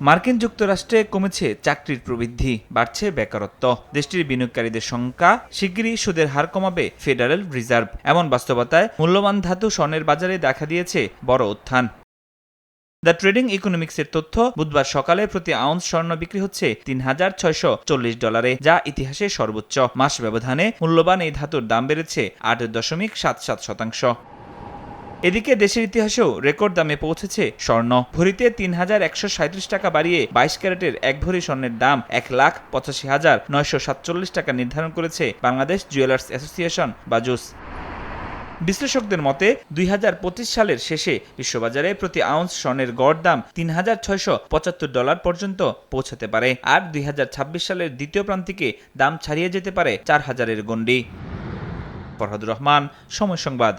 মার্কিন যুক্তরাষ্ট্রে কমেছে চাকরির প্রবৃদ্ধি, বাড়ছে বেকারত্ব, দেশটির বিনিয়োগকারীদের সংখ্যা, শিগগিরই সুদের হার কমাবে ফেডারেল রিজার্ভ। এমন বাস্তবতায় মূল্যবান ধাতু স্বর্ণের বাজারে দেখা দিয়েছে বড় উত্থান। দ্য ট্রেডিং ইকোনমিক্সের তথ্য, বুধবার সকালে প্রতি আউন্স স্বর্ণ বিক্রি হচ্ছে $৩,৬৪০, যা ইতিহাসের সর্বোচ্চ। মাস ব্যবধানে মূল্যবান এই ধাতুর দাম বেড়েছে ৮.77%। এদিকে দেশের ইতিহাসেও রেকর্ড দামে পৌঁছেছে স্বর্ণ। ভরিতে $৩,১৩৭ বাড়িয়ে ২২ ক্যারেটের এক ভরি স্বর্ণের দাম ১,৮৫,৯৪৭ টাকা নির্ধারণ করেছে বাংলাদেশ জুয়েলার্স অ্যাসোসিয়েশন বাজুস। বিশ্লেষকদের মতে ২০২৫ সালের শেষে বিশ্ববাজারে প্রতি আউন্স স্বর্ণের গড় দাম $৩,৬৭৫ পর্যন্ত পৌঁছাতে পারে, আর ২০২৬ সালের দ্বিতীয় প্রান্তিকে দাম ছাড়িয়ে যেতে পারে ৪,০০০-এর গণ্ডি। ফরহাদুর রহমান, সময় সংবাদ।